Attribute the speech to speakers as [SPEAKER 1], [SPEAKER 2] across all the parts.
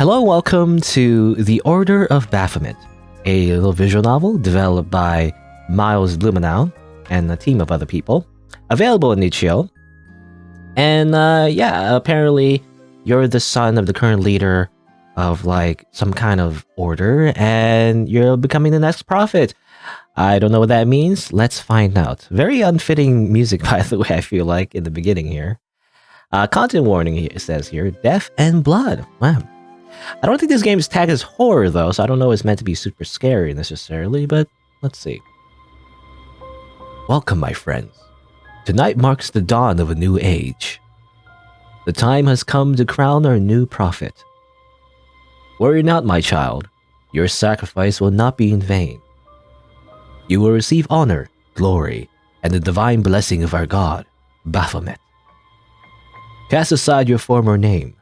[SPEAKER 1] Hello, welcome to The Order of Baphomet, a little visual novel developed by mkblumenau and a team of other people, available in itch.io. And apparently you're the son of the current leader of like some kind of order, and you're becoming the next prophet. I don't know what that means. Let's find out. Very unfitting music, by the way, I feel like, in the beginning here. Content warning, it says here, death and blood. Wow. I don't think this game is tagged as horror, though, so I don't know if it's meant to be super scary necessarily, but let's see. Welcome, my friends. Tonight marks the dawn of a new age. The time has come to crown our new prophet. Worry not, my child. Your sacrifice will not be in vain. You will receive honor, glory, and the divine blessing of our God, Baphomet. Cast aside your former name.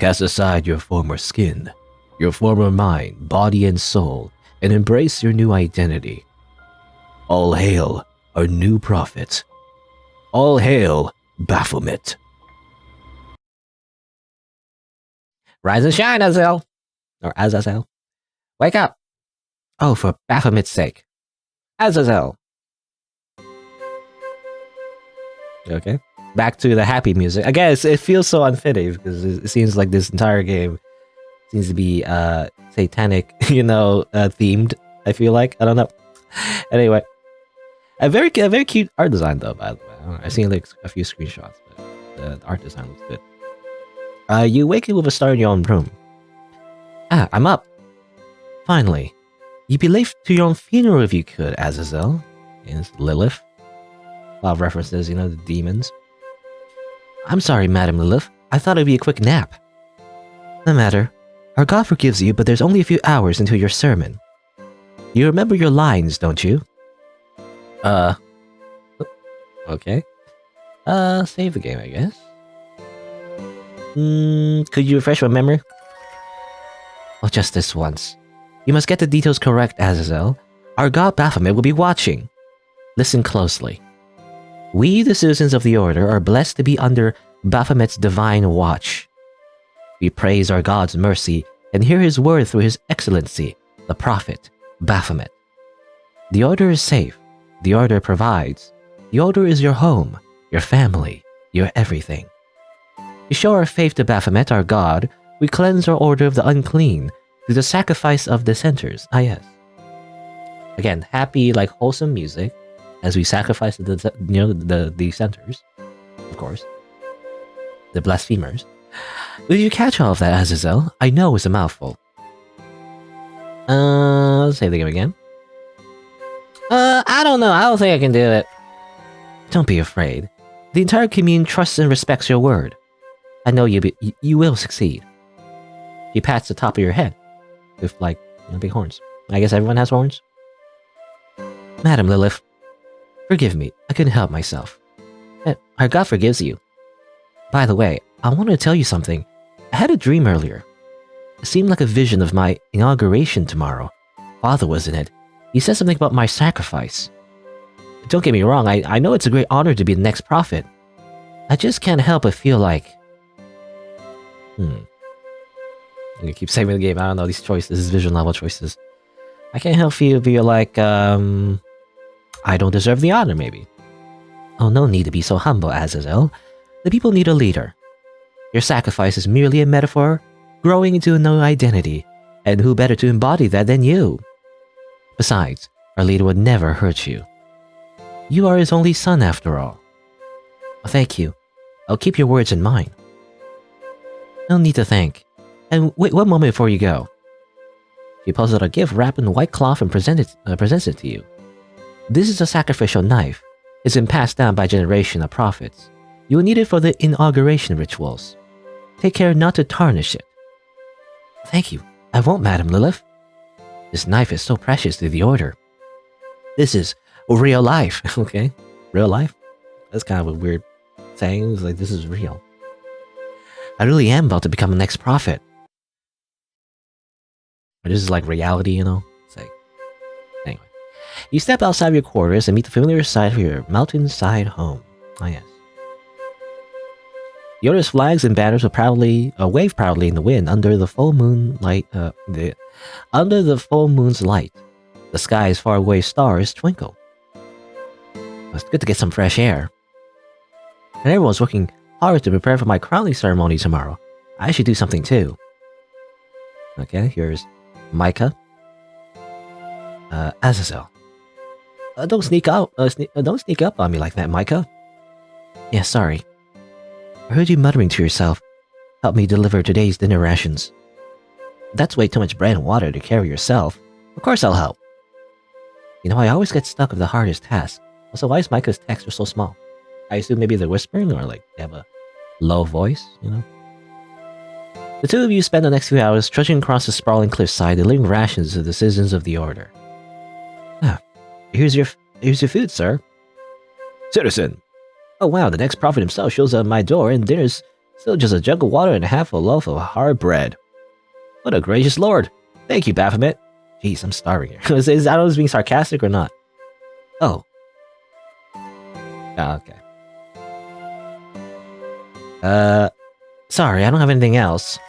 [SPEAKER 1] Cast aside your former skin, your former mind, body, and soul, and embrace your new identity. All hail our new prophet. All hail Baphomet. Rise and shine, Azazel. Or Azazel. Wake up. Oh, for Baphomet's sake. Azazel. Okay. Back to the happy music. I guess it feels so unfitting because it seems like this entire game seems to be satanic, themed. I feel like, I don't know. Anyway, a very cute art design though. By the way, I've seen like a few screenshots, but the art design looks good. You wake up with a star in your own room. Ah, I'm up. Finally, you'd be late to your own funeral if you could, Azazel. Yes, Lilith. A lot of references, the demons. I'm sorry, Madam Lilith. I thought it'd be a quick nap. No matter. Our God forgives you, but there's only a few hours until your sermon. You remember your lines, don't you? Okay. Save the game, I guess. Could you refresh my memory? Oh, just this once. You must get the details correct, Azazel. Our God Baphomet will be watching. Listen closely. We, the citizens of the Order, are blessed to be under Baphomet's divine watch. We praise our God's mercy and hear his word through his excellency, the prophet, Baphomet. The Order is safe. The Order provides. The Order is your home, your family, your everything. To show our faith to Baphomet, our God, we cleanse our Order of the unclean through the sacrifice of dissenters. Ah, yes. Again, happy, wholesome music. As we sacrifice the dissenters, of course, the blasphemers. Did you catch all of that, Azazel? I know it's a mouthful. Let's say the game again. I don't know. I don't think I can do it. Don't be afraid. The entire commune trusts and respects your word. I know you will succeed. He pats the top of your head with big horns. I guess everyone has horns. Madam Lilith. Forgive me, I couldn't help myself. Our God forgives you. By the way, I wanted to tell you something. I had a dream earlier. It seemed like a vision of my inauguration tomorrow. Father was in it. He said something about my sacrifice. Don't get me wrong, I know it's a great honor to be the next prophet. I just can't help but feel like... I'm gonna keep saving the game. I don't know, these choices, these visual novel choices. I can't help feel like, I don't deserve the honor, maybe. Oh, no need to be so humble, Azazel. The people need a leader. Your sacrifice is merely a metaphor, growing into a new identity, and who better to embody that than you? Besides, our leader would never hurt you. You are his only son, after all. Well, thank you. I'll keep your words in mind. No need to thank. And wait one moment before you go. He pulls out a gift wrapped in white cloth and presents it to you. This is a sacrificial knife. It's been passed down by generation of prophets. You will need it for the inauguration rituals. Take care not to tarnish it. Thank you. I won't, Madam Lilith. This knife is so precious to the Order. This is real life. Okay? Real life? That's kind of a weird saying. It's like, this is real. I really am about to become the next prophet. Or this is like reality, It's like... Anyway. You step outside of your quarters and meet the familiar sight of your mountainside home. Ah, yes. The Order's flags and banners will proudly wave proudly in the wind under the full moonlight. Under the full moon's light, the sky's faraway stars twinkle. It's good to get some fresh air. And everyone's working hard to prepare for my crowning ceremony tomorrow. I should do something too. Okay, here's Micah. Azazel. Don't sneak out. Don't sneak up on me like that, Micah. Yeah, sorry. I heard you muttering to yourself. Help me deliver today's dinner rations. That's way too much bread and water to carry yourself. Of course I'll help. You know, I always get stuck with the hardest task. Also, why is Micah's texts so small? I assume maybe they're whispering or like they have a low voice, you know? The two of you spend the next few hours trudging across the sprawling cliffside, delivering rations to the citizens of the Order. Ah, here's your food, sir. Citizen! Oh wow, the next prophet himself shows up at my door and dinner's still just a jug of water and half a loaf of hard bread. What a gracious lord! Thank you, Baphomet. Jeez, I'm starving here. I don't know if it's being sarcastic or not. Oh. Ah, okay. Sorry, I don't have anything else.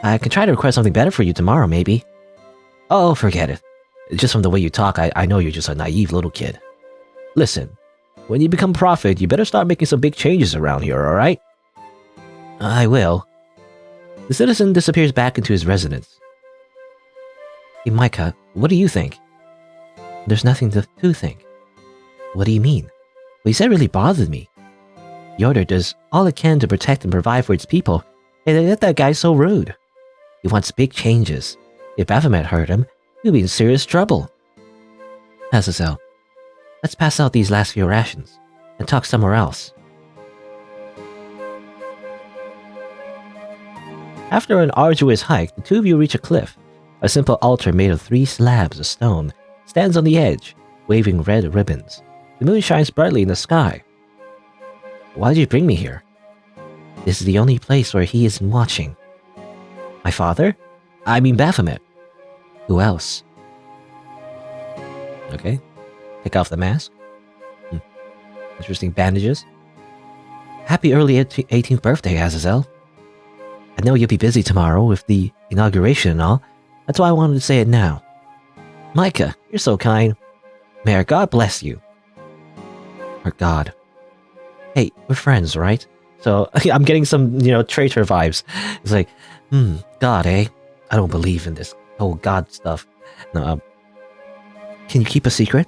[SPEAKER 1] I can try to request something better for you tomorrow, maybe. Oh, forget it. Just from the way you talk, I know you're just a naive little kid. Listen, when you become prophet, you better start making some big changes around here, alright? I will. The citizen disappears back into his residence. Hey, Micah, what do you think? There's nothing to think. What do you mean? What you said really bothered me. The Order does all it can to protect and provide for its people, and yet that guy's so rude. He wants big changes. If Baphomet heard him, he'll be in serious trouble. Azazel, let's pass out these last few rations, and talk somewhere else. After an arduous hike, the two of you reach a cliff. A simple altar made of 3 slabs of stone stands on the edge, waving red ribbons. The moon shines brightly in the sky. Why did you bring me here? This is the only place where he isn't watching. My father? I mean Baphomet. Who else? Okay. Take off the mask. Interesting bandages. Happy early 18th birthday, Azazel. I know you'll be busy tomorrow with the inauguration and all. That's why I wanted to say it now. Micah, you're so kind. May our God bless you. Our God. Hey, we're friends, right? So, I'm getting some, traitor vibes. It's like, God, eh? I don't believe in this whole God stuff. No, can you keep a secret?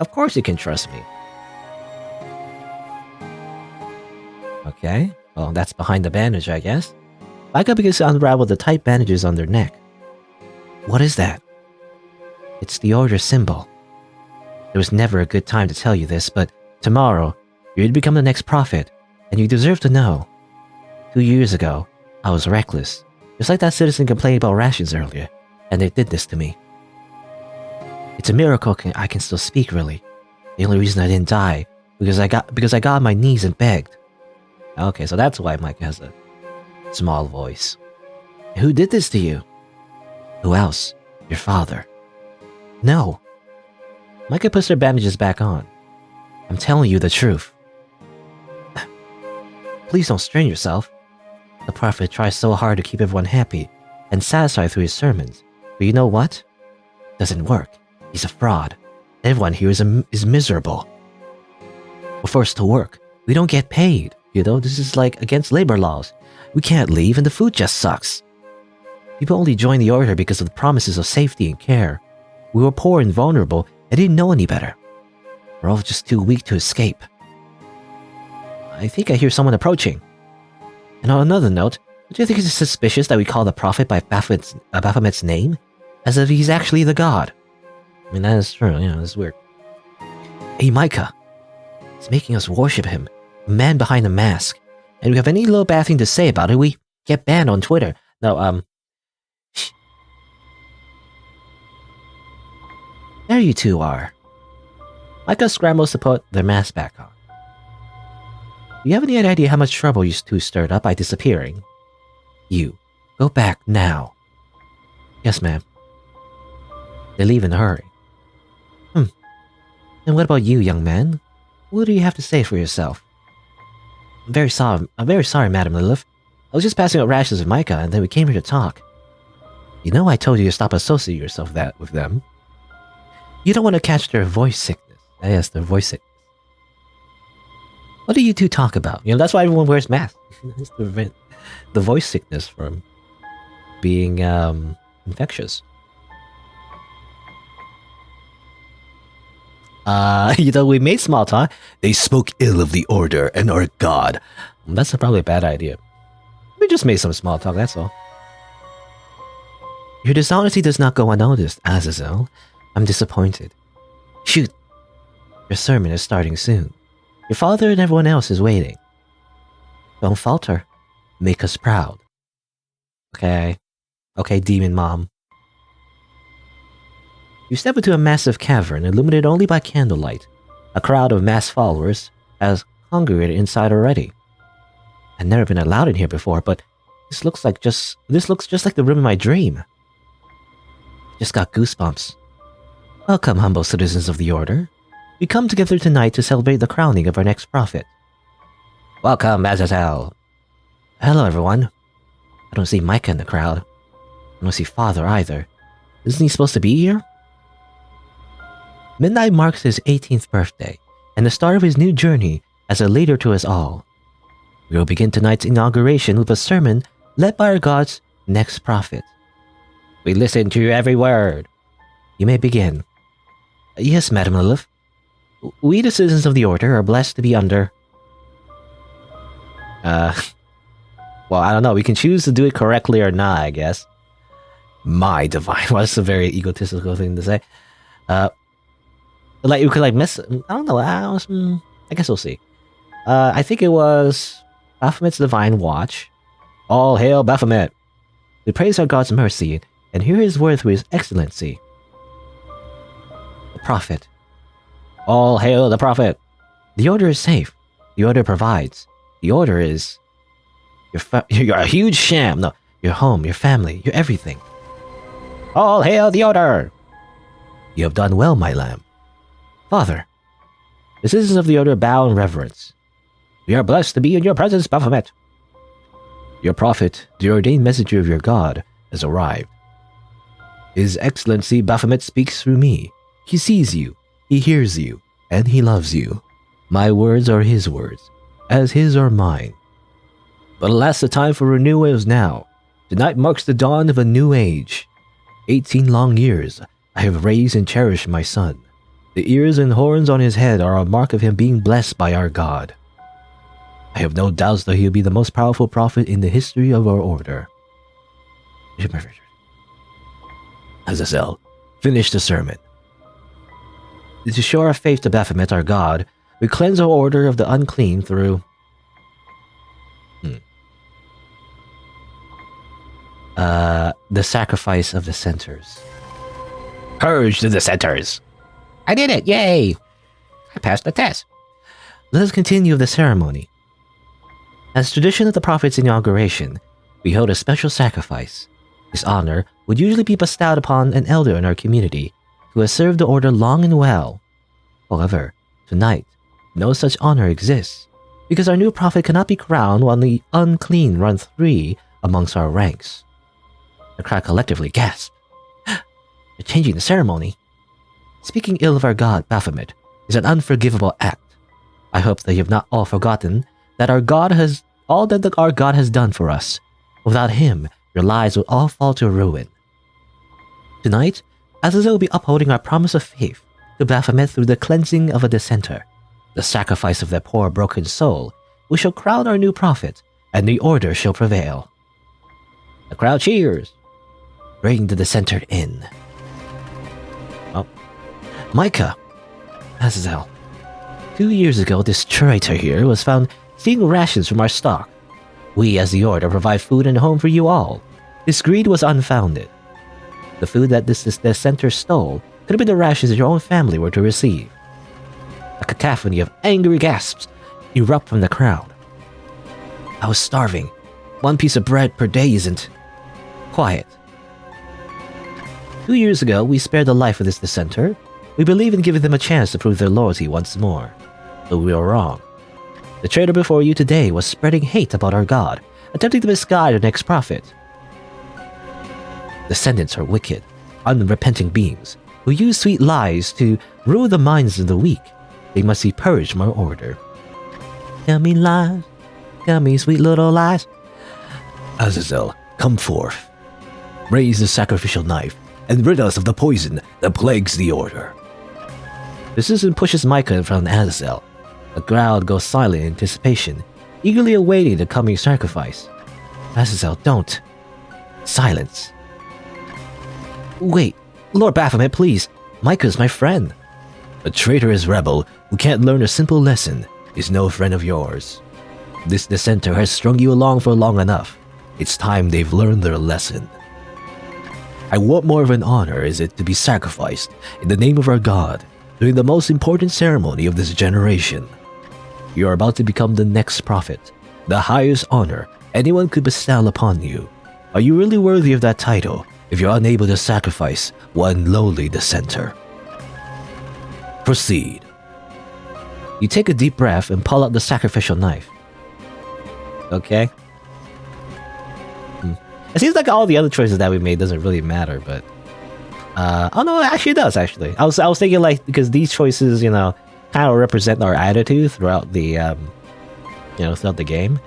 [SPEAKER 1] Of course you can trust me. Okay, well, that's behind the bandage, I guess. Micah begins to unravel the tight bandages on their neck. What is that? It's the Order symbol. There was never a good time to tell you this, but tomorrow, you're to become the next prophet, and you deserve to know. 2 years ago, I was reckless, just like that citizen complained about rations earlier, and they did this to me. It's a miracle I can still speak, really. The only reason I didn't die, because I got on my knees and begged. Okay, so that's why Micah has a small voice. Who did this to you? Who else? Your father. No. Micah puts their bandages back on. I'm telling you the truth. Please don't strain yourself. The prophet tries so hard to keep everyone happy and satisfied through his sermons. But you know what? Doesn't work. He's a fraud. Everyone here is miserable. We're forced to work. We don't get paid. This is like against labor laws. We can't leave and the food just sucks. People only join the Order because of the promises of safety and care. We were poor and vulnerable and didn't know any better. We're all just too weak to escape. I think I hear someone approaching. And on another note, do you think it's suspicious that we call the prophet by Baphomet's name? As if he's actually the god. I mean, that is true, it's weird. Hey, Micah. It's making us worship him. A man behind a mask. And if we have any little bad thing to say about it, we get banned on Twitter. No, shh. There you two are. Micah scrambles to put their mask back on. Do you have any idea how much trouble you two stirred up by disappearing? You, go back now. Yes, ma'am. They leave in a hurry. And what about you, young man? What do you have to say for yourself? I'm very sorry, Madam Lilith. I was just passing out rations with Micah, and then we came here to talk. You know I told you to stop associating yourself with them. You don't want to catch their voice sickness. Yes, their voice sickness. What do you two talk about? You know, that's why everyone wears masks. It's to prevent the voice sickness from being infectious. You know, we made small talk. They spoke ill of the Order and our God. That's probably a bad idea. We just made some small talk, that's all. Your dishonesty does not go unnoticed, Azazel. I'm disappointed. Shoot. Your sermon is starting soon. Your father and everyone else is waiting. Don't falter. Make us proud. Okay. Okay, demon mom. You step into a massive cavern illuminated only by candlelight. A crowd of masked followers has congregated inside already. I've never been allowed in here before, but this looks just like the room in my dream. Just got goosebumps. Welcome, humble citizens of the Order. We come together tonight to celebrate the crowning of our next prophet. Welcome, Azazel. Hello, everyone. I don't see Micah in the crowd. I don't see Father either. Isn't he supposed to be here? Midnight marks his 18th birthday, and the start of his new journey as a leader to us all. We will begin tonight's inauguration with a sermon led by our God's next prophet. We listen to every word. You may begin. Yes, Madam Lilith. We, the citizens of the Order, are blessed to be under... Well, I don't know. We can choose to do it correctly or not, I guess. My divine... Well, that's a very egotistical thing to say. Like, you could, like, miss... I don't know. I guess we'll see. I think it was... Baphomet's Divine Watch. All hail Baphomet! We praise our God's mercy, and hear his word through his excellency. The Prophet. All hail the Prophet! The Order is safe. The Order provides. The Order is... You're a huge sham. No, your home, your family, your everything. All hail the Order! You have done well, my lamb. Father, the citizens of the Order bow in reverence. We are blessed to be in your presence, Baphomet. Your prophet, the ordained messenger of your God, has arrived. His Excellency Baphomet speaks through me. He sees you, he hears you, and he loves you. My words are his words, as his are mine. But alas, the time for renewal is now. Tonight marks the dawn of a new age. 18 long years I have raised and cherished my son. The ears and horns on his head are a mark of him being blessed by our God. I have no doubts that he will be the most powerful prophet in the history of our Order. Azazel, finish the sermon. To show our faith to Baphomet, our God, we cleanse our Order of the unclean through... the sacrifice of the centers. Purge the dissenters! I did it! Yay! I passed the test. Let us continue the ceremony. As tradition of the prophet's inauguration, we hold a special sacrifice. This honor would usually be bestowed upon an elder in our community who has served the Order long and well. However, tonight, no such honor exists, because our new prophet cannot be crowned while the unclean run free amongst our ranks. The crowd collectively gasped. They're changing the ceremony. Speaking ill of our God, Baphomet, is an unforgivable act. I hope that you have not all forgotten that our God has done for us. Without him, your lives will all fall to ruin. Tonight, Azazel will be upholding our promise of faith to Baphomet through the cleansing of a dissenter, the sacrifice of their poor broken soul. We shall crown our new prophet, and the Order shall prevail. The crowd cheers. Bring the dissenter in. Oh. Micah. Azazel. 2 years ago, this traitor here was found stealing rations from our stock. We, as the Order, provide food and a home for you all. This greed was unfounded. The food that this dissenter stole could have been the rations that your own family were to receive. A cacophony of angry gasps erupt from the crowd. I was starving. 1 piece of bread per day isn't... Quiet. 2 years ago, we spared the life of this dissenter. We believe in giving them a chance to prove their loyalty once more. But we were wrong. The traitor before you today was spreading hate about our God, attempting to misguide our next prophet. Descendants are wicked, unrepenting beings who use sweet lies to rule the minds of the weak. They must be purged from our order. Tell me lies, tell me sweet little lies. Azazel, come forth. Raise the sacrificial knife and rid us of the poison that plagues the order. The citizen pushes Micah in front of Azazel. The crowd goes silent in anticipation, eagerly awaiting the coming sacrifice. Azazel, don't. Silence. Wait, Lord Baphomet, please. Micah's my friend. A traitorous rebel who can't learn a simple lesson is no friend of yours. This dissenter has strung you along for long enough. It's time they've learned their lesson. And what more of an honor is it to be sacrificed in the name of our God during the most important ceremony of this generation? You are about to become the next prophet, the highest honor anyone could bestow upon you. Are you really worthy of that title if you're unable to sacrifice one lowly dissenter? Proceed. You take a deep breath and pull out the sacrificial knife. Okay. It seems like all the other choices that we made doesn't really matter, but oh no, actually it does. Actually, I was thinking like because these choices, you know, kind of represent our attitude throughout the throughout the game.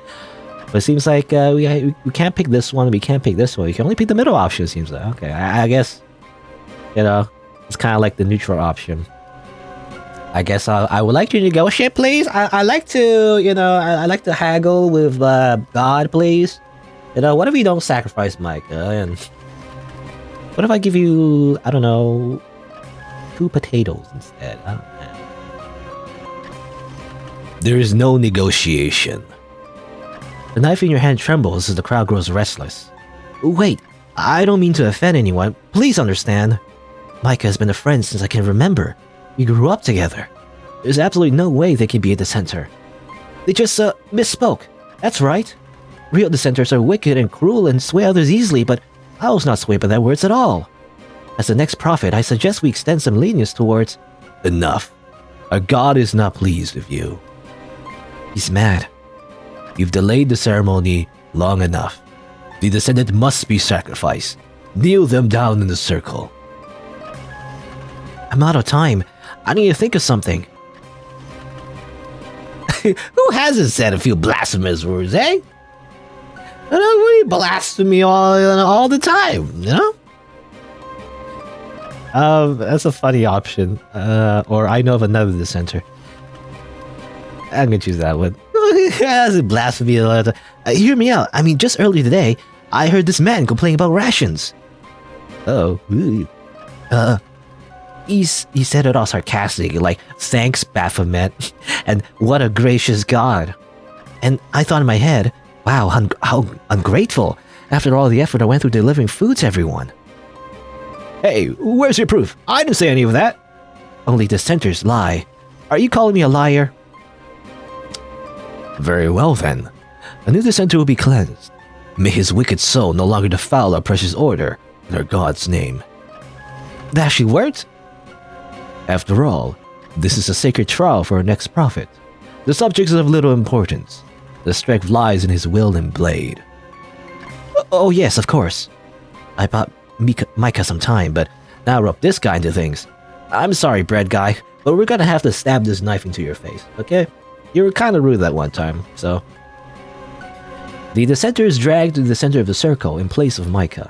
[SPEAKER 1] But it seems like we can't pick this one. We can't pick this one. You can only pick the middle option. It seems like okay. I guess it's kind of like the neutral option. I guess I would like to negotiate, please. I like to I like to haggle with God, please. What if you don't sacrifice Micah? And what if I give you, I don't know, 2 potatoes instead? I don't know. There is no negotiation. The knife in your hand trembles as the crowd grows restless. Wait, I don't mean to offend anyone. Please understand. Micah has been a friend since I can remember. We grew up together. There's absolutely no way they can be a dissenter. They just misspoke. That's right. Real dissenters are wicked and cruel and sway others easily, but I was not swayed by their words at all. As the next prophet, I suggest we extend some lenience towards... Enough. Our God is not pleased with you. He's mad. You've delayed the ceremony long enough. The descendant must be sacrificed. Kneel them down in the circle. I'm out of time. I need to think of something. Who hasn't said a few blasphemous words, eh? We blasphemy all the time, That's a funny option. Or I know of another dissenter. I'm gonna choose that one. That's a blasphemy. Hear me out. I mean, just earlier today, I heard this man complain about rations. Oh. He said it all sarcastically, like, thanks, Baphomet, and what a gracious God. And I thought in my head, wow, how ungrateful, after all the effort I went through delivering food to everyone. Hey, where's your proof? I didn't say any of that. Only dissenters lie. Are you calling me a liar? Very well then. A new dissenter will be cleansed. May his wicked soul no longer defile our precious order in our God's name. That actually worked? After all, this is a sacred trial for our next prophet. The subject is of little importance. The strength lies in his will and blade. Oh yes, of course. I bought Micah some time, but now we're up this guy into things. I'm sorry, bread guy, but we're gonna have to stab this knife into your face, okay? You were kinda rude that one time, so... The dissenter is dragged to the center of the circle in place of Micah.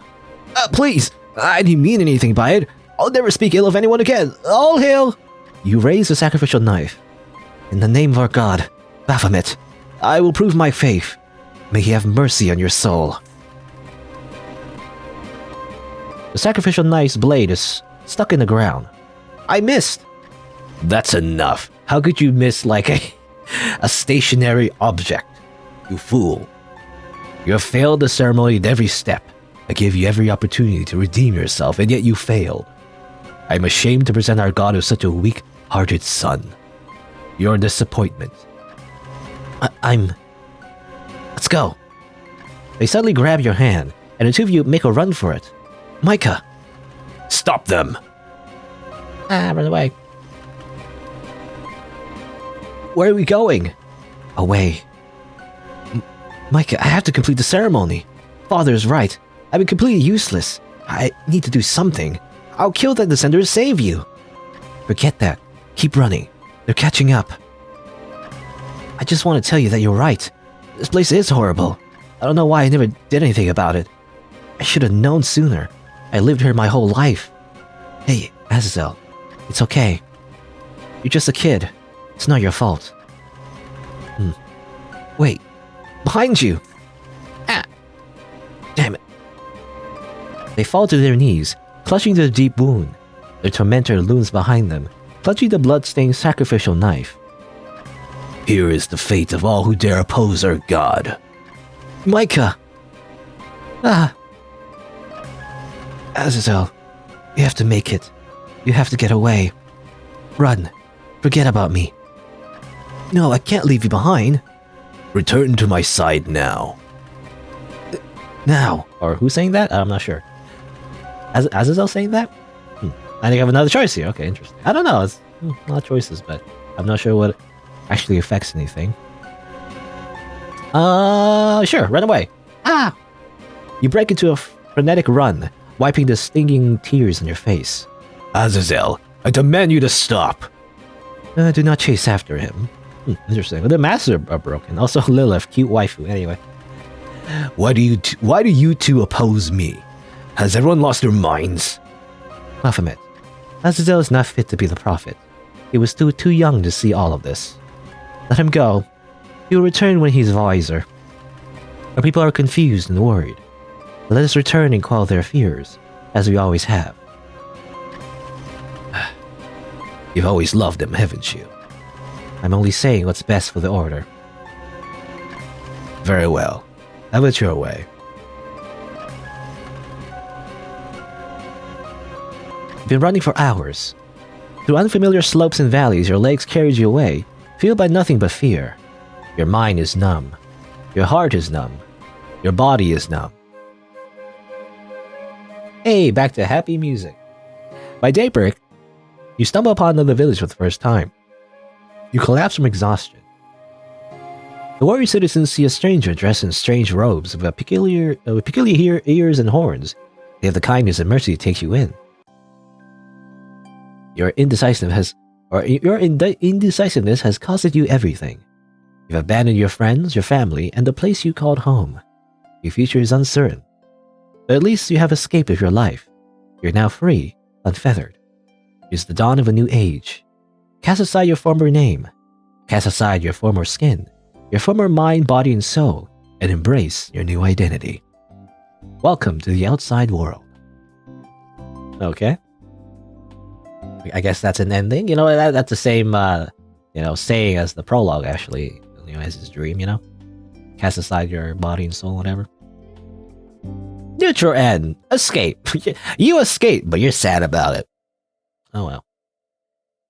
[SPEAKER 1] Please! I didn't mean anything by it. I'll never speak ill of anyone again. All hail! You raise the sacrificial knife. In the name of our God, Baphomet, I will prove my faith. May he have mercy on your soul. The sacrificial knife's blade is stuck in the ground. I missed. That's enough. How could you miss like a stationary object? You fool. You have failed the ceremony at every step. I gave you every opportunity to redeem yourself, and yet you failed. I am ashamed to present our God with such a weak-hearted son. You're a disappointment. Let's go. They suddenly grab your hand, and the two of you make a run for it. Micah! Stop them! Run away. Where are we going? Away. Micah, I have to complete the ceremony. Father is right. I've been completely useless. I need to do something. I'll kill that descender to save you. Forget that. Keep running. They're catching up. I just want to tell you that you're right. This place is horrible. I don't know why I never did anything about it. I should have known sooner. I lived here my whole life. Hey, Azazel. It's okay. You're just a kid. It's not your fault. Wait. Behind you! Ah! Damn it. They fall to their knees, clutching their deep wound. Their tormentor looms behind them, clutching the blood-stained sacrificial knife. Here is the fate of all who dare oppose our god. Micah! Ah! Azazel, you have to make it. You have to get away. Run. Forget about me. No, I can't leave you behind. Return to my side now. Now. Or who's saying that? I'm not sure. Azazel saying that? I think I have another choice here. Okay, interesting. I don't know. It's a lot of choices, but I'm not sure what actually affects anything. Sure. Run away. Ah! You break into a frenetic run, wiping the stinging tears on your face. Azazel, I demand you to stop. Do not chase after him. Interesting. Well, the masks are broken. Also, Lilith, cute waifu. Anyway, why do you two oppose me? Has everyone lost their minds? Baphomet, Azazel is not fit to be the prophet. He was still too young to see all of this. Let him go. He will return when he's wiser. Our people are confused and worried. Let us return and quell their fears, as we always have. You've always loved him, haven't you? I'm only saying what's best for the Order. Very well. Have it your way. You've been running for hours. Through unfamiliar slopes and valleys, your legs carried you away, fueled by nothing but fear. Your mind is numb. Your heart is numb. Your body is numb. Hey, back to happy music. By daybreak, you stumble upon another village for the first time. You collapse from exhaustion. The warrior citizens see a stranger dressed in strange robes with peculiar ears and horns. They have the kindness and mercy to take you in. Your indecisiveness has costed you everything. You've abandoned your friends, your family, and the place you called home. Your future is uncertain. But at least you have escaped with your life. You're now free, unfeathered. It's the dawn of a new age. Cast aside your former name. Cast aside your former skin, your former mind, body, and soul, and embrace your new identity. Welcome to the outside world. Okay. I guess that's an ending. You know, that's the same, saying as the prologue, actually. As his dream, Cast aside your body and soul, whatever. Neutral end. Escape. You escape, but you're sad about it. Oh well.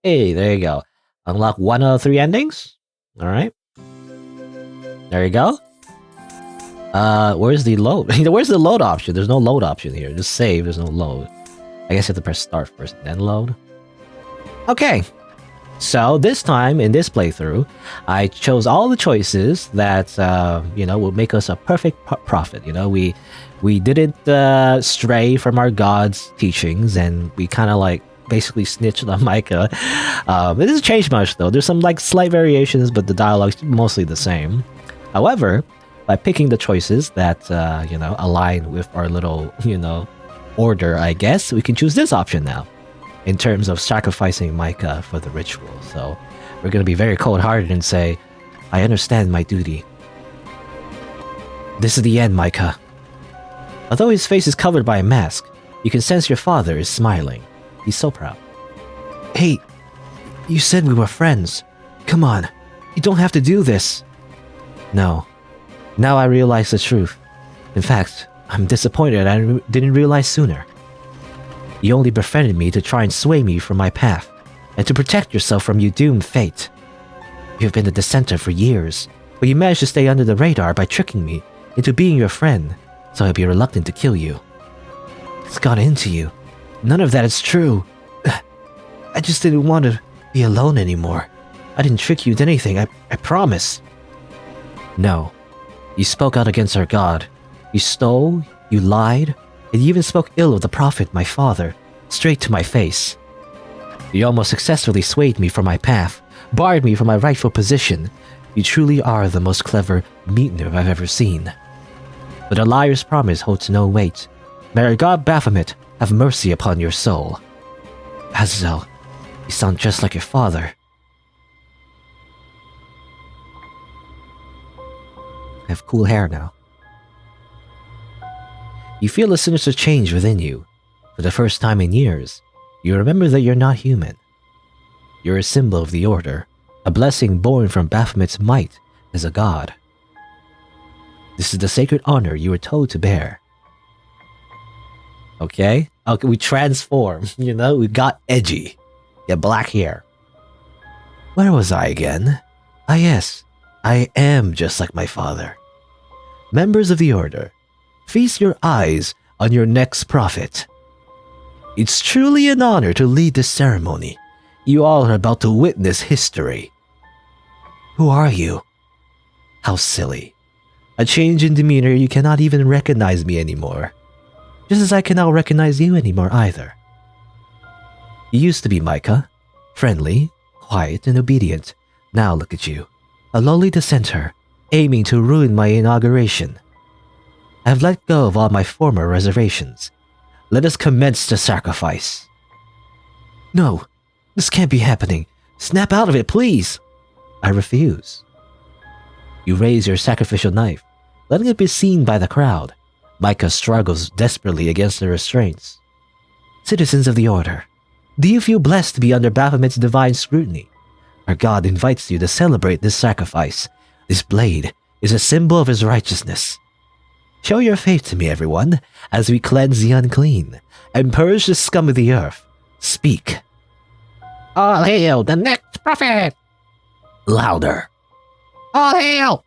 [SPEAKER 1] Hey, there you go. Unlock 1 out of 3 endings. Alright. There you go. Where's the load? Where's the load option? There's no load option here. Just save, there's no load. I guess you have to press start first, then load. Okay. So this time, in this playthrough, I chose all the choices that, will make us a perfect prophet. We didn't stray from our God's teachings, and we kind of basically snitched on Micah. It doesn't change much though. There's some slight variations, but the dialogue's mostly the same. However, by picking the choices that align with our little order, I guess we can choose this option now in terms of sacrificing Micah for the ritual. So we're going to be very cold-hearted and say, I understand my duty. This is the end, Micah. Although his face is covered by a mask, you can sense your father is smiling. He's so proud. Hey, you said we were friends. Come on, you don't have to do this. No. Now I realize the truth. In fact, I'm disappointed I didn't realize sooner. You only befriended me to try and sway me from my path, and to protect yourself from your doomed fate. You have been the dissenter for years, but you managed to stay under the radar by tricking me into being your friend, so I'd be reluctant to kill you. It's got into you. None of that is true. I just didn't want to be alone anymore. I didn't trick you with anything, I promise. No. You spoke out against our God. You stole, you lied, and you even spoke ill of the prophet, my father, straight to my face. You almost successfully swayed me from my path, barred me from my rightful position. You truly are the most clever meat-nerve I've ever seen. But a liar's promise holds no weight. May our God Baphomet have mercy upon your soul. Azazel, you sound just like your father. I have cool hair now. You feel a sinister change within you. For the first time in years, you remember that you're not human. You're a symbol of the Order, a blessing born from Baphomet's might as a god. This is the sacred honor you were told to bear. Okay, we transform, you know, we got edgy. Get black hair. Where was I again? Ah yes, I am just like my father. Members of the Order, feast your eyes on your next prophet. It's truly an honor to lead this ceremony. You all are about to witness history. Who are you? How silly. A change in demeanor, you cannot even recognize me anymore. Just as I cannot recognize you anymore either. You used to be Micah, friendly, quiet, and obedient. Now look at you, a lowly dissenter, aiming to ruin my inauguration. I have let go of all my former reservations. Let us commence the sacrifice. No, this can't be happening. Snap out of it, please. I refuse. You raise your sacrificial knife, letting it be seen by the crowd. Micah struggles desperately against the restraints. Citizens of the Order, do you feel blessed to be under Baphomet's divine scrutiny? Our God invites you to celebrate this sacrifice. This blade is a symbol of his righteousness. Show your faith to me, everyone, as we cleanse the unclean and purge the scum of the earth. Speak. All hail the next prophet! Louder. All hail!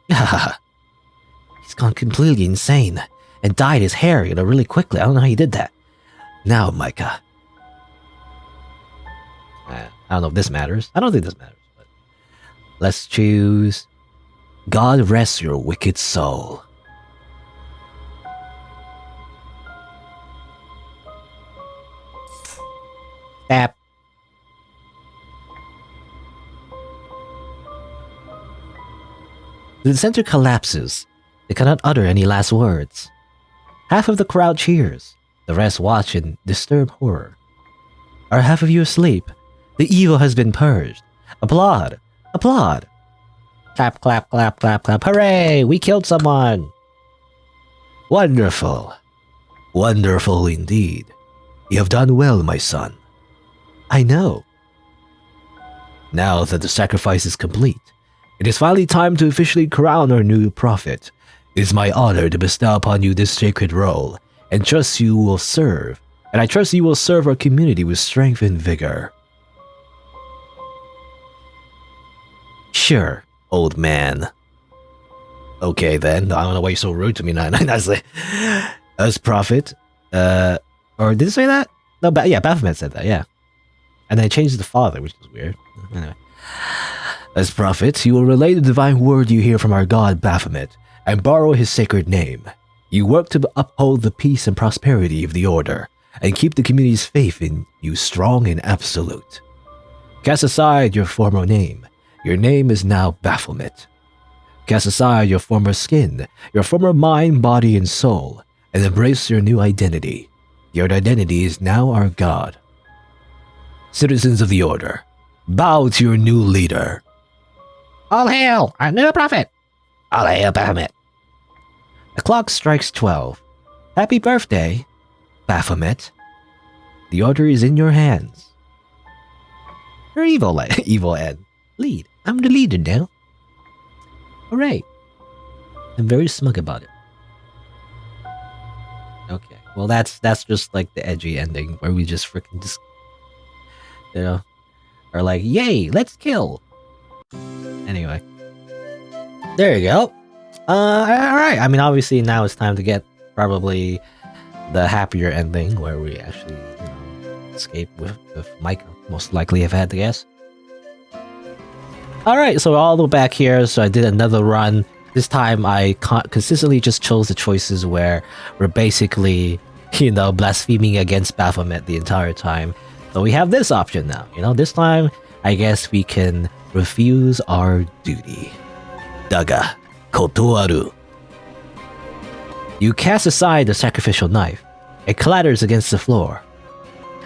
[SPEAKER 1] He's gone completely insane and dyed his hair, really quickly. I don't know how he did that. Now, Micah. I don't know if this matters. I don't think this matters, but let's choose. God rest your wicked soul. Tap. The center collapses. They cannot utter any last words. Half of the crowd cheers. The rest watch in disturbed horror. Are half of you asleep? The evil has been purged. Applaud! Applaud! Clap, clap, clap, clap, clap. Hooray! We killed someone! Wonderful. Wonderful indeed. You have done well, my son. I know. Now that the sacrifice is complete, it is finally time to officially crown our new prophet. It is my honor to bestow upon you this sacred role, and I trust you will serve our community with strength and vigor. Sure, old man. Okay then, I don't know why you're so rude to me now. As prophet, or did it say that? No, yeah, Baphomet said that, yeah. And then I changed the father, which is weird. Anyway. As prophet, you will relay the divine word you hear from our God Baphomet, and borrow his sacred name. You work to uphold the peace and prosperity of the Order, and keep the community's faith in you strong and absolute. Cast aside your former name. Your name is now Baphomet. Cast aside your former skin, your former mind, body, and soul, and embrace your new identity. Your identity is now our God. Citizens of the Order, bow to your new leader. All hail our new prophet! All hail Baphomet! The clock strikes 12. Happy birthday, Baphomet. The Order is in your hands. You're evil, evil Ed. Lead. I'm the leader now. Alright. I'm very smug about it. Okay. Well, that's just like the edgy ending where we just freaking just, are like, yay, let's kill. Anyway. There you go. Alright. I mean, obviously now it's time to get probably the happier ending where we actually, escape with Micah, most likely, if I had to guess. Alright, so we're all the way back here, so I did another run. This time I consistently just chose the choices where we're basically, blaspheming against Baphomet the entire time. So we have this option now, this time I guess we can refuse our duty. Daga, kotoaru. You cast aside the sacrificial knife. It clatters against the floor.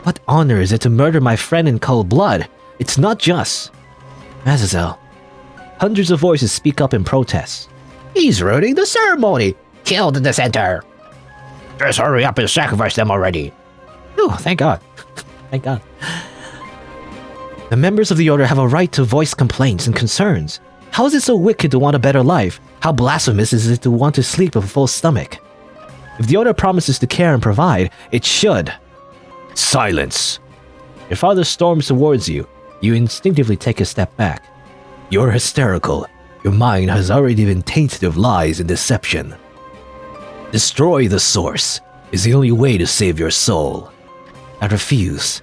[SPEAKER 1] What honor is it to murder my friend in cold blood? It's not just. Azazel. Hundreds of voices speak up in protest. He's ruining the ceremony! Kill the dissenter! Just hurry up and sacrifice them already! Oh, thank God. Thank God. The members of the Order have a right to voice complaints and concerns. How is it so wicked to want a better life? How blasphemous is it to want to sleep with a full stomach? If the Order promises to care and provide, it should. Silence! Your father storms towards you. You instinctively take a step back. You're hysterical. Your mind has already been tainted of lies and deception. Destroy the source is the only way to save your soul. I refuse.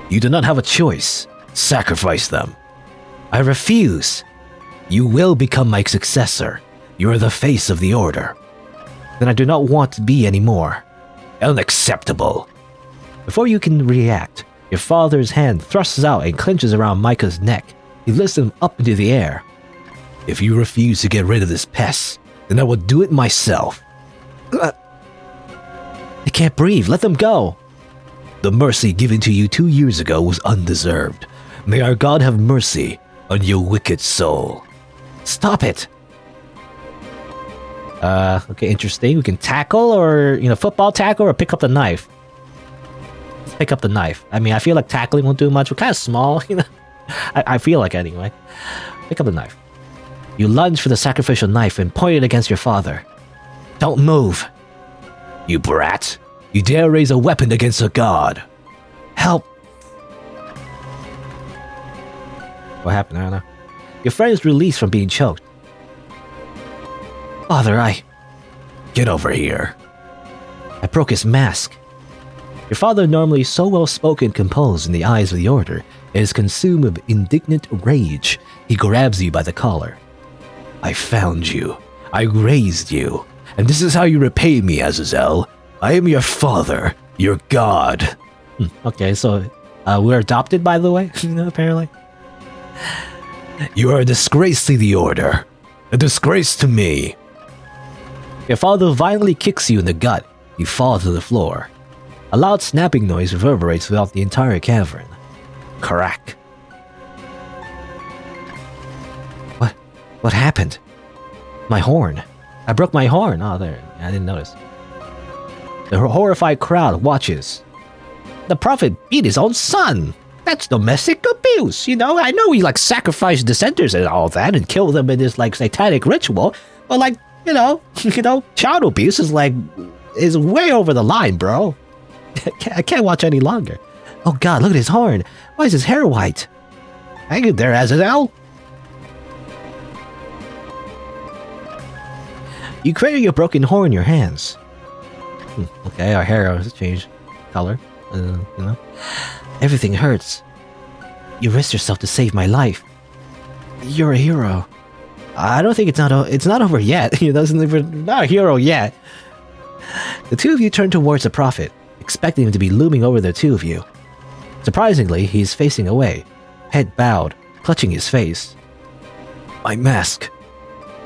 [SPEAKER 1] You do not have a choice. Sacrifice them. I refuse. You will become my successor. You are the face of the Order. Then I do not want to be anymore. Unacceptable. Before you can react, your father's hand thrusts out and clenches around Micah's neck. He lifts him up into the air. If you refuse to get rid of this pest, then I will do it myself. They can't breathe. Let them go. The mercy given to you 2 years ago was undeserved. May our God have mercy on your wicked soul. Stop it. Okay, interesting. We can tackle or, football tackle or pick up the knife. Let's pick up the knife. I mean, I feel like tackling won't do much. We're kind of small, I feel like anyway. Pick up the knife. You lunge for the sacrificial knife and point it against your father. Don't move. You brat. You dare raise a weapon against a god. Help. What happened? I don't know. Your friend is released from being choked. Father, Get over here. I broke his mask. Your father, normally so well-spoken and composed in the eyes of the Order, is consumed with indignant rage. He grabs you by the collar. I found you. I raised you. And this is how you repay me, Azazel. I am your father, your god. Okay, so we're adopted, by the way, apparently. You are a disgrace to the Order. A disgrace to me. Your father violently kicks you in the gut. You fall to the floor. A loud snapping noise reverberates throughout the entire cavern. Crack. What happened? My horn. I broke my horn. Oh, there. I didn't notice. The horrified crowd watches. The prophet beat his own son. That's domestic abuse, I know he sacrificed dissenters and all that and killed them in this satanic ritual, but child abuse is way over the line, bro. I can't watch any longer. Oh God, look at his horn. Why is his hair white? Hang in there, Azazel. You cradle your broken horn in your hands. Okay, our hair has changed color. Everything hurts. You risked yourself to save my life. You're a hero. I don't think it's not over yet. He doesn't not a hero yet. The two of you turn towards the prophet, expecting him to be looming over the two of you. Surprisingly, he's facing away, head bowed, clutching his face. My mask.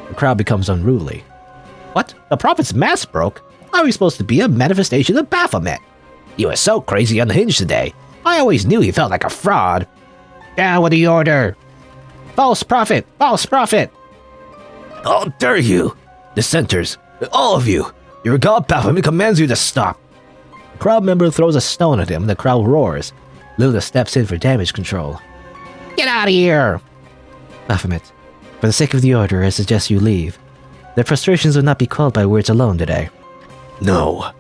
[SPEAKER 1] The crowd becomes unruly. What? The prophet's mask broke? How are we supposed to be a manifestation of Baphomet? You were so crazy unhinged today. I always knew he felt like a fraud. Down with the Order. False prophet! False prophet! How dare you! Dissenters, all of you! Your god Baphomet commands you to stop! The crowd member throws a stone at him and the crowd roars. Lilith steps in for damage control. Get out of here! Baphomet, for the sake of the Order, I suggest you leave. Their frustrations will not be quelled by words alone today. No.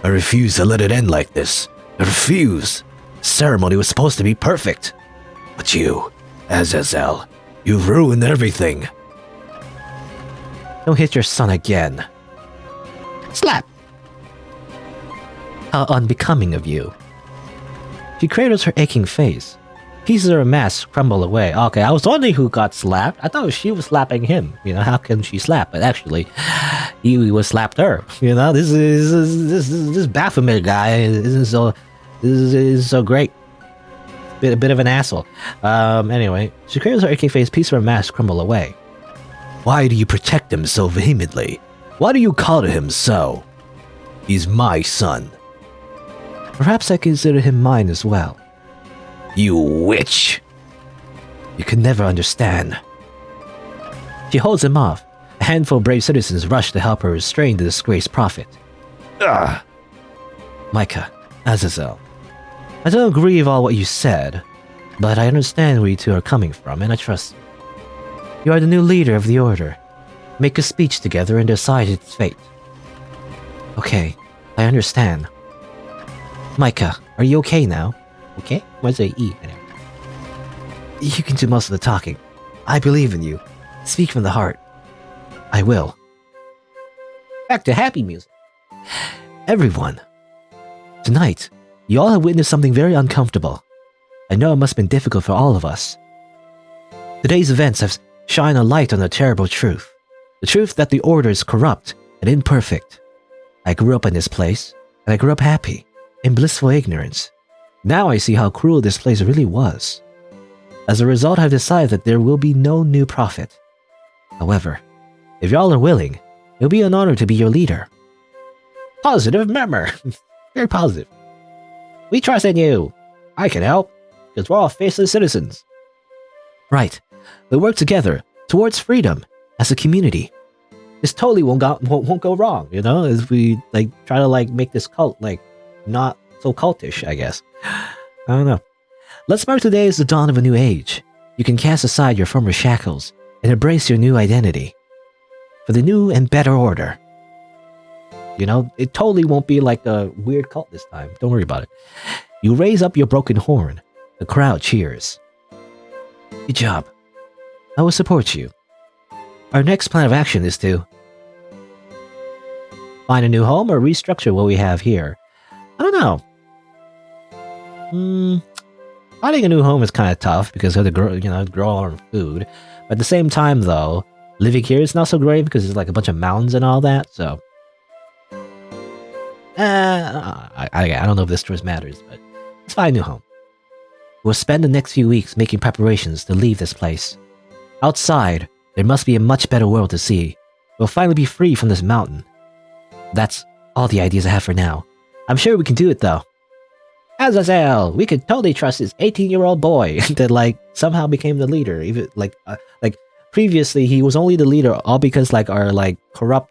[SPEAKER 1] I refuse to let it end like this. I refuse. The ceremony was supposed to be perfect. But you, Azazel, you've ruined everything. Don't hit your son again. Slap! How unbecoming of you. She cradles her aching face. Pieces of her mask crumble away. Okay, I was wondering who got slapped. I thought she was slapping him. You know, how can she slap? But actually, he was slapped her. You know, this Baphomet guy isn't so great. A bit of an asshole. Anyway, she cradles her aching face. Pieces of her mask crumble away. Why do you protect him so vehemently? Why do you call to him so? He's my son. Perhaps I consider him mine as well. You witch! You can never understand. She holds him off. A handful of brave citizens rush to help her restrain the disgraced prophet. Ugh! Micah, Azazel. I don't agree with all what you said, but I understand where you two are coming from, and I trust you. You are the new leader of the Order. Make a speech together and decide its fate. Okay, I understand. Micah, are you okay now? Okay? What's a E? Anyway. You can do most of the talking. I believe in you. Speak from the heart. I will. Back to happy music. Everyone. Tonight, you all have witnessed something very uncomfortable. I know it must have been difficult for all of us. Today's events have shined a light on the terrible truth. The truth that the Order is corrupt and imperfect. I grew up in this place, and I grew up happy, in blissful ignorance. Now I see how cruel this place really was. As a result, I've decided that there will be no new prophet. However, if y'all are willing, it'll be an honor to be your leader. Positive member. Very positive. We trust in you. I can help, because we're all faceless citizens. Right. We work together towards freedom as a community. This totally won't go wrong, you know, as we try to make this cult not so cultish, I guess. I don't know. Let's mark today as the dawn of a new age. You can cast aside your former shackles and embrace your new identity. For the new and better order. You know, it totally won't be like a weird cult this time. Don't worry about it. You raise up your broken horn. The crowd cheers. Good job. I will support you. Our next plan of action is to find a new home or restructure what we have here. I don't know. Finding a new home is kind of tough because of the grow our own food. But at the same time, though, living here is not so great because there's a bunch of mountains and all that. So, I don't know if this choice matters, but let's find a new home. We'll spend the next few weeks making preparations to leave this place. Outside, there must be a much better world to see. We'll finally be free from this mountain. That's all the ideas I have for now. I'm sure we can do it, though. Azazel, we could totally trust this 18-year-old boy that somehow became the leader. Even previously he was only the leader all because our corrupt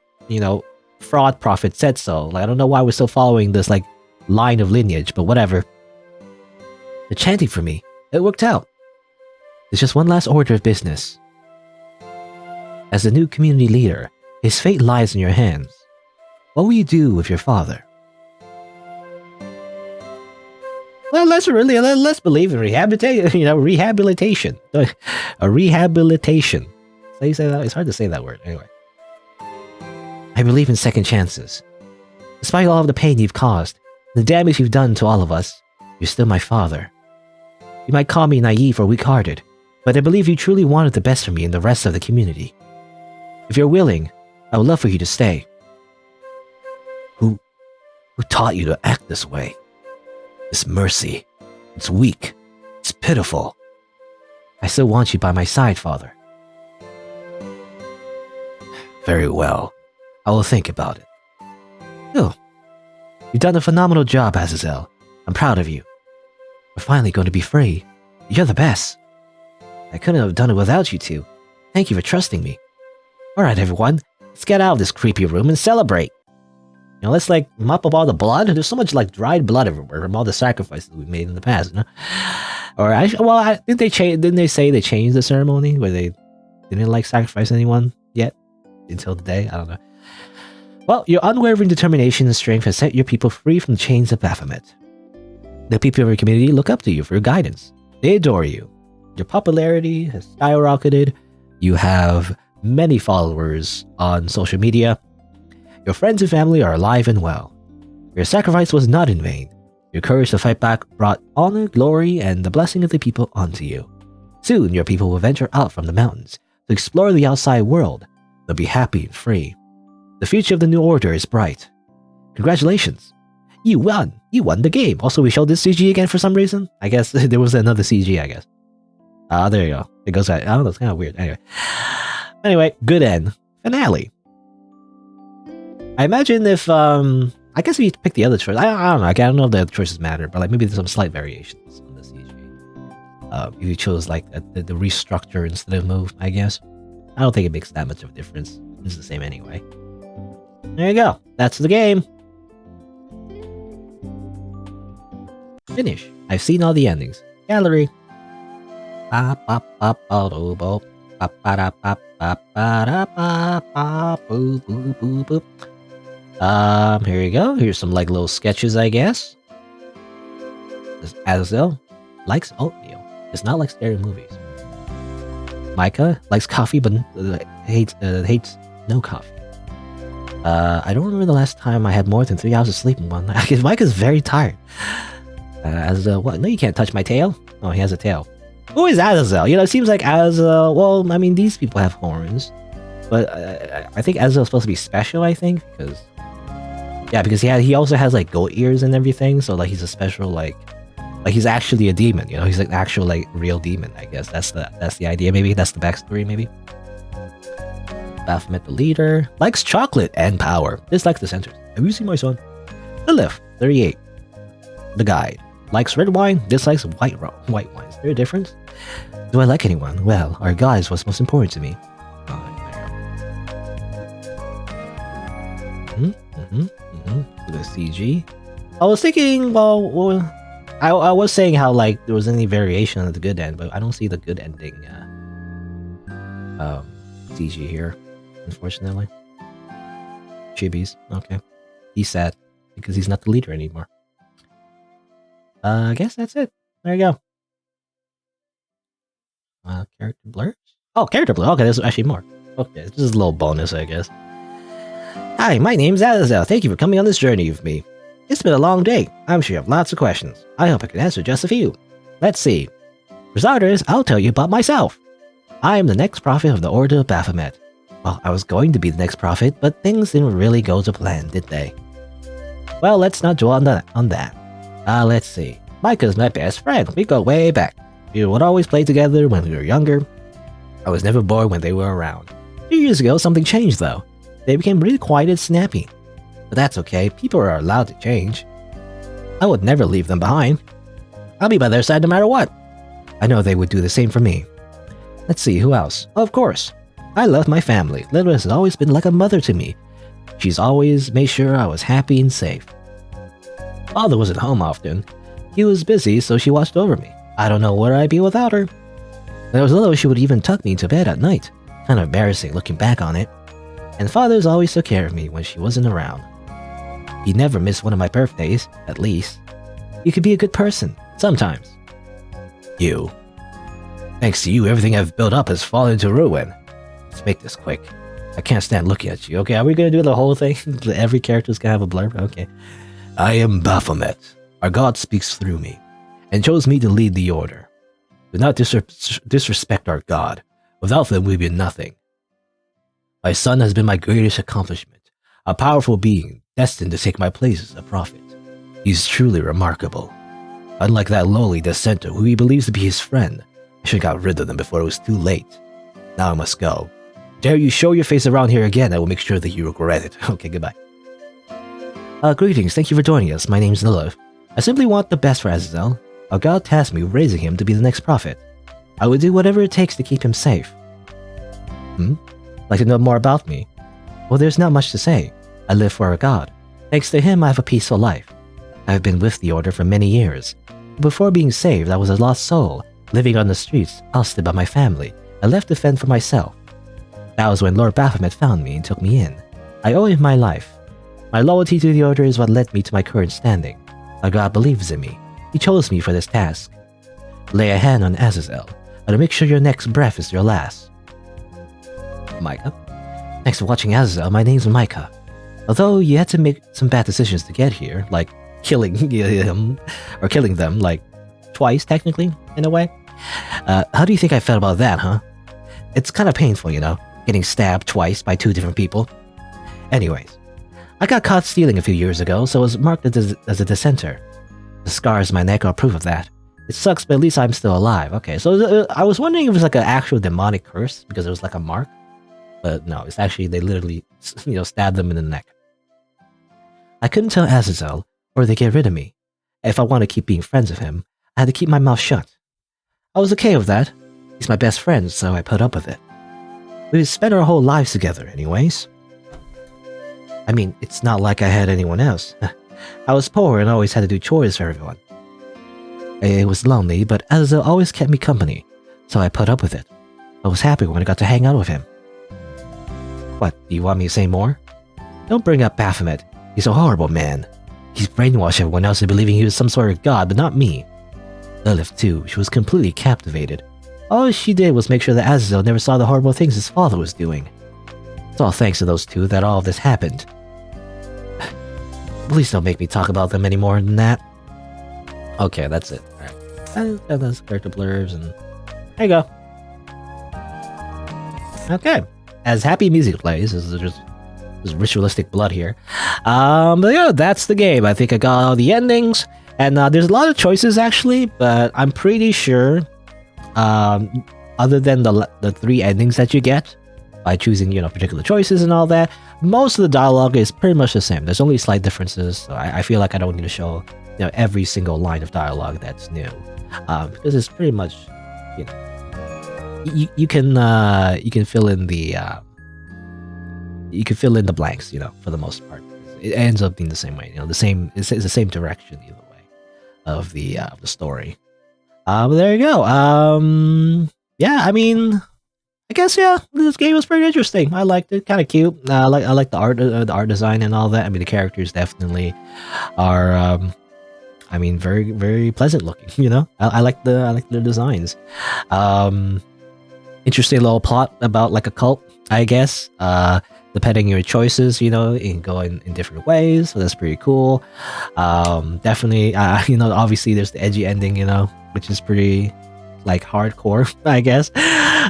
[SPEAKER 1] fraud prophet said so. I don't know why we're still following this line of lineage, but whatever. The chanting for me, it worked out. There's just one last order of business. As the new community leader, his fate lies in your hands. What will you do with your father? Well, let's believe in rehabilitation. Rehabilitation. A rehabilitation. So you say that? It's hard to say that word. Anyway. I believe in second chances. Despite all of the pain you've caused, the damage you've done to all of us, you're still my father. You might call me naive or weak-hearted, but I believe you truly wanted the best for me and the rest of the community. If you're willing, I would love for you to stay. Who taught you to act this way? It's mercy. It's weak. It's pitiful. I still want you by my side, Father. Very well. I will think about it. Oh, you've done a phenomenal job, Azazel. I'm proud of you. We're finally going to be free. You're the best. I couldn't have done it without you two. Thank you for trusting me. Alright, everyone. Let's get out of this creepy room and celebrate. Let's mop up all the blood. There's so much dried blood everywhere from all the sacrifices we've made in the past, Or didn't they say they changed the ceremony where they didn't sacrifice anyone yet until today? I don't know. Well, your unwavering determination and strength has set your people free from the chains of Baphomet. The people of your community look up to you for your guidance. They adore you. Your popularity has skyrocketed. You have many followers on social media. Your friends and family are alive and well. Your sacrifice was not in vain. Your courage to fight back brought honor, glory, and the blessing of the people onto you. Soon, your people will venture out from the mountains to explore the outside world. They'll be happy and free. The future of the new order is bright. Congratulations! You won! You won the game! Also, we showed this CG again for some reason. I guess there was another CG, I guess. There you go. It goes out. I don't know, it's kind of weird. Anyway, good end. Finale. I imagine if, I guess if you pick the other choice, I don't know. I don't know if the other choices matter, but like maybe there's some slight variations on the CG. If you chose like the restructure instead of move, I guess. I don't think it makes that much of a difference. It's the same anyway. There you go. That's the game. Finish. I've seen all the endings. Gallery. Here you go. Here's some like little sketches, I guess. Azazel likes oatmeal. Does not like scary movies. Micah likes coffee but hates no coffee. I don't remember the last time I had more than 3 hours of sleep in one night. Micah's very tired. Azazel, what? No, you can't touch my tail. Oh, he has a tail. Who is Azazel? You know, it seems like Azazel. Well, I mean, these people have horns, but I think Azazel's supposed to be special. I think because he also has like goat ears and everything. So like he's a special like he's actually a demon. You know, he's like an actual like real demon. I guess that's the idea. Maybe that's the backstory. Maybe. Baphomet, the leader, likes chocolate and power. Dislikes the center. Have you seen my son? The left, 38. The guide likes red wine. Dislikes white wine. Is there a difference? Do I like anyone? Well, our God is what's most important to me. The CG. I was thinking, well, I was saying how like there was any variation of the good end, but I don't see the good ending CG here, unfortunately. Chibis, okay. He's sad because he's not the leader anymore. I guess that's it. There you go. Character blurs? Oh, character blur. Okay, there's actually more. Okay, this is a little bonus, I guess. Hi, my name's Azazel. Thank you for coming on this journey with me. It's been a long day. I'm sure you have lots of questions. I hope I can answer just a few. Let's see. For starters, I'll tell you about myself. I am the next prophet of the Order of Baphomet. Well, I was going to be the next prophet, but things didn't really go to plan, did they? Well, let's not dwell on that. Let's see. Micah's my best friend. We go way back. We would always play together when we were younger. I was never bored when they were around. 2 years ago, something changed though. They became really quiet and snappy. But that's okay, people are allowed to change. I would never leave them behind. I'll be by their side no matter what. I know they would do the same for me. Let's see, who else? Of course. I love my family. Lily has always been like a mother to me. She's always made sure I was happy and safe. Father wasn't home often. He was busy, so she watched over me. I don't know where I'd be without her. When I was little, she would even tuck me into bed at night. Kind of embarrassing looking back on it. And Father's always took care of me when she wasn't around. He never missed one of my birthdays, at least. You could be a good person, sometimes. You. Thanks to you, everything I've built up has fallen to ruin. Let's make this quick. I can't stand looking at you. Okay, are we gonna do the whole thing? Every character's gonna have a blurb? Okay. I am Baphomet. Our God speaks through me, and chose me to lead the Order. Do not disrespect our God. Without them, we'd be nothing. My son has been my greatest accomplishment, a powerful being destined to take my place as a prophet. He's truly remarkable. Unlike that lowly dissenter who he believes to be his friend, I should have got rid of them before it was too late. Now I must go. Dare you show your face around here again, I will make sure that you regret it. Okay, goodbye. Greetings, thank you for joining us. My name's Nilith. I simply want the best for Azazel. Our God tasked me with raising him to be the next prophet. I would do whatever it takes to keep him safe. Like to know more about me? Well, there's not much to say. I live for our God. Thanks to him, I have a peaceful life. I have been with the Order for many years. Before being saved, I was a lost soul, living on the streets, ousted by my family. I left to fend for myself. That was when Lord Baphomet found me and took me in. I owe him my life. My loyalty to the Order is what led me to my current standing. Our God believes in me. He chose me for this task. Lay a hand on Azazel, and make sure your next breath is your last. Micah. Thanks for watching Azazel. My name's Micah. Although you had to make some bad decisions to get here, like killing him or killing them like twice, technically, in a way. How do you think I felt about that, huh? It's kind of painful, getting stabbed twice by 2 different people. Anyways, I got caught stealing a few years ago, so I was marked as a dissenter. The scars on my neck are proof of that. It sucks, but at least I'm still alive. Okay, so I was wondering if it was like an actual demonic curse because it was like a mark. But no, it's actually, they literally, stabbed them in the neck. I couldn't tell Azazel, or they'd get rid of me. If I wanted to keep being friends with him, I had to keep my mouth shut. I was okay with that. He's my best friend, so I put up with it. We spent our whole lives together anyways. I mean, it's not like I had anyone else. I was poor and always had to do chores for everyone. It was lonely, but Azazel always kept me company, so I put up with it. I was happy when I got to hang out with him. What, do you want me to say more? Don't bring up Baphomet. He's a horrible man. He's brainwashed everyone else into believing he was some sort of god, but not me. Lilith, too, she was completely captivated. All she did was make sure that Azazel never saw the horrible things his father was doing. It's all thanks to those 2 that all of this happened. Please don't make me talk about them any more than that. Okay, that's it. Alright. That's character blurs and... There you go. Okay. As happy music plays, there's ritualistic blood here. But yeah, that's the game. I think I got all the endings. And there's a lot of choices actually, but I'm pretty sure, other than the 3 endings that you get, by choosing, particular choices and all that, most of the dialogue is pretty much the same. There's only slight differences, so I feel like I don't need to show, every single line of dialogue that's new, because it's pretty much, you can fill in the blanks, for the most part. It ends up being the same way, it's the same direction either way of the story. But there you go. Yeah, I mean, I guess, yeah, this game was pretty interesting. I liked it, kind of cute. I like the art design and all that. I mean, the characters definitely are, very, very pleasant looking. I like the designs. Interesting little plot about like a cult, I guess. Depending on your choices, you can go in different ways. So that's pretty cool. Definitely, obviously there's the edgy ending, which is pretty like hardcore, I guess.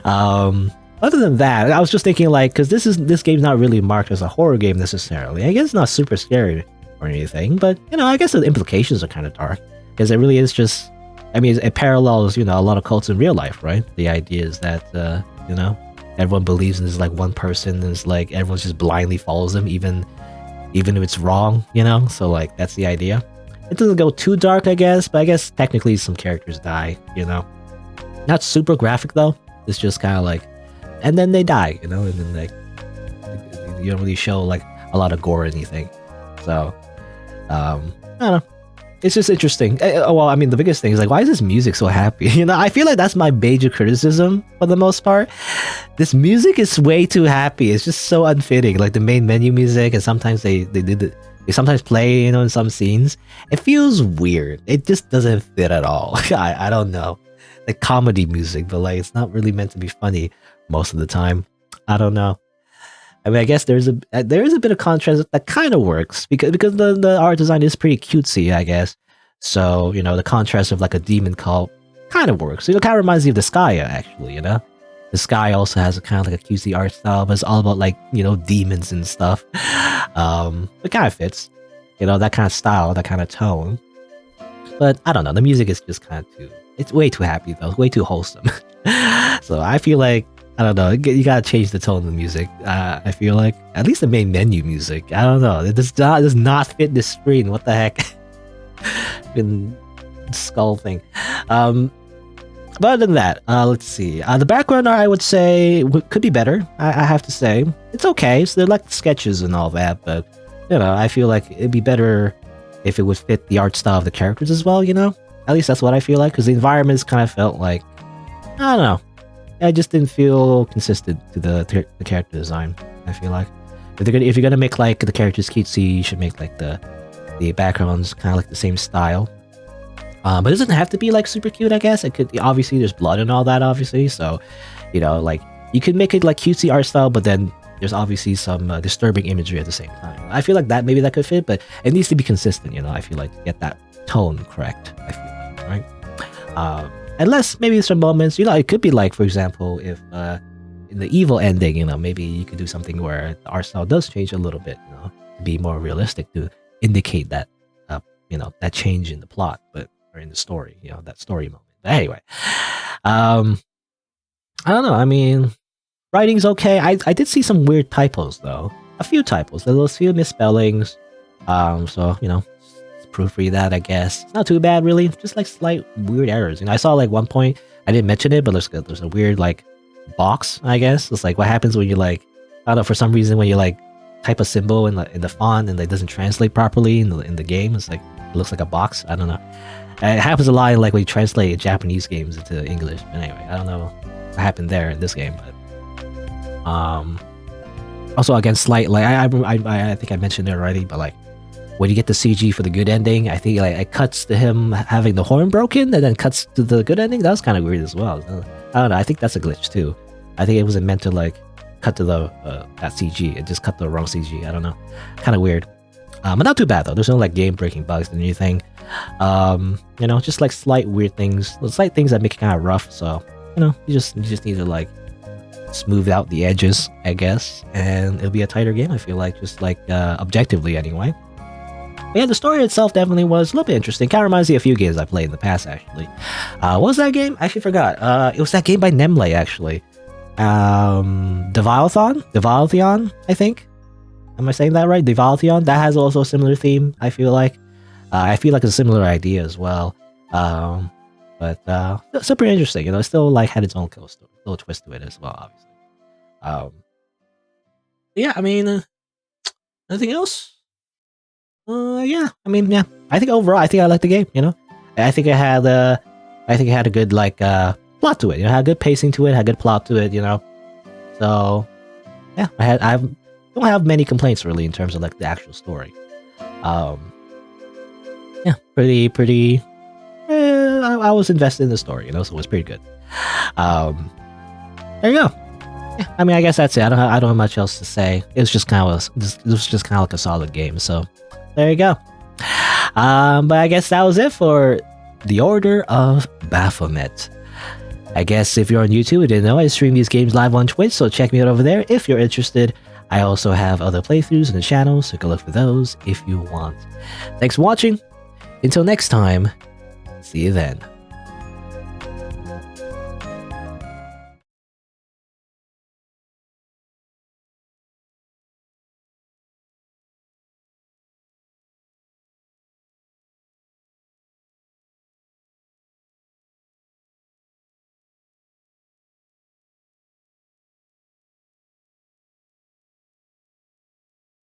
[SPEAKER 1] Other than that, I was just thinking like, because this game's not really marked as a horror game necessarily. I guess it's not super scary or anything, but I guess the implications are kind of dark because it really is just. I mean, it parallels a lot of cults in real life, right? The idea is that everyone believes in this like one person, and it's like everyone just blindly follows them, even if it's wrong, So like that's the idea. It doesn't go too dark, I guess, but I guess technically some characters die, Not super graphic though. It's just kind of like, and then they die, and then like you don't really show like a lot of gore or anything. So I don't know. It's just interesting. Well, I mean, the biggest thing is like, why is this music so happy? I feel like that's my major criticism for the most part. This music is way too happy. It's just so unfitting. Like the main menu music, and sometimes they sometimes play, in some scenes. It feels weird. It just doesn't fit at all. I don't know. Like comedy music, but like it's not really meant to be funny most of the time. I don't know. I mean, I guess there is a bit of contrast that kind of works because the art design is pretty cutesy, I guess. So the contrast of like a demon cult kind of works. So it kind of reminds me of the Sky, actually. The Sky also has a kind of like a cutesy art style, but it's all about like demons and stuff. It kind of fits, that kind of style, that kind of tone. But I don't know. The music is just kind of it's way too happy though, way too wholesome. So I feel like. I don't know. You gotta change the tone of the music. I feel like at least the main menu music. I don't know. It does not fit this screen. What the heck? Fucking skull thing. But other than that, let's see. The background art, I would say, could be better. I have to say, it's okay. So they're like sketches and all that, but I feel like it'd be better if it would fit the art style of the characters as well. At least that's what I feel like, because the environments kind of felt like, I don't know. I just didn't feel consistent to the character design. I feel like if you're gonna make like the characters cutesy, you should make like the backgrounds kind of like the same style. But it doesn't have to be like super cute. I guess it could. Obviously, there's blood and all that. Obviously, so like you could make it like cutesy art style, but then there's obviously some disturbing imagery at the same time. I feel like maybe that could fit, but it needs to be consistent. I feel like to get that tone correct. I feel like, right? Unless maybe some moments, it could be like, for example, if in the evil ending, maybe you could do something where the art style does change a little bit, to be more realistic, to indicate that, that change in the plot, or in the story, that story moment. But anyway, I don't know. I mean, writing's okay. I did see some weird typos though. A few typos. There was a few misspellings. So proofread that, I guess. It's not too bad, really. Just like slight weird errors. I saw like one point, I didn't mention it, but there's a weird like box, I guess. It's like what happens when you like, I don't know, for some reason when you like type a symbol in the font and it doesn't translate properly in the game. It's like it looks like a box. I don't know. It happens a lot like when you translate Japanese games into English. But anyway, I don't know what happened there in this game, but also again slight like I think I mentioned it already, but like when you get the CG for the good ending, I think like it cuts to him having the horn broken and then cuts to the good ending. That was kind of weird as well. I don't know. I think that's a glitch too. I think it wasn't meant to like cut to the that CG. It just cut the wrong CG. I don't know. Kind of weird. But not too bad though. There's no like game breaking bugs or anything. Just like slight weird things, slight things that make it kind of rough. So you just need to like smooth out the edges, I guess, and it'll be a tighter game. I feel like, just like objectively anyway. But yeah, the story itself definitely was a little bit interesting. Kind of reminds me of a few games I played in the past, actually. What was that game? I actually forgot. It was that game by Nemle, actually. Deviletheon, I think. Am I saying that right? Deviletheon? That has also a similar theme, I feel like. I feel like it's a similar idea as well. But still pretty interesting. It still like had its own little twist to it as well, obviously. Yeah, I mean, anything else? Yeah. I mean, yeah. I think overall, I think I liked the game. I think it had a good like plot to it. Had a good pacing to it, had a good plot to it. So yeah, I don't have many complaints really in terms of like the actual story. Yeah, pretty. I was invested in the story, so it was pretty good. There you go. Yeah, I mean, I guess that's it. I don't have much else to say. It was just kind of like a solid game. So there you go. But I guess that was it for the Order of Baphomet. I guess if you're on YouTube and didn't know, I stream these games live on Twitch, so check me out over there if you're interested. I also have other playthroughs on the channel, so go look for those if you want. Thanks for watching. Until next time, see you then.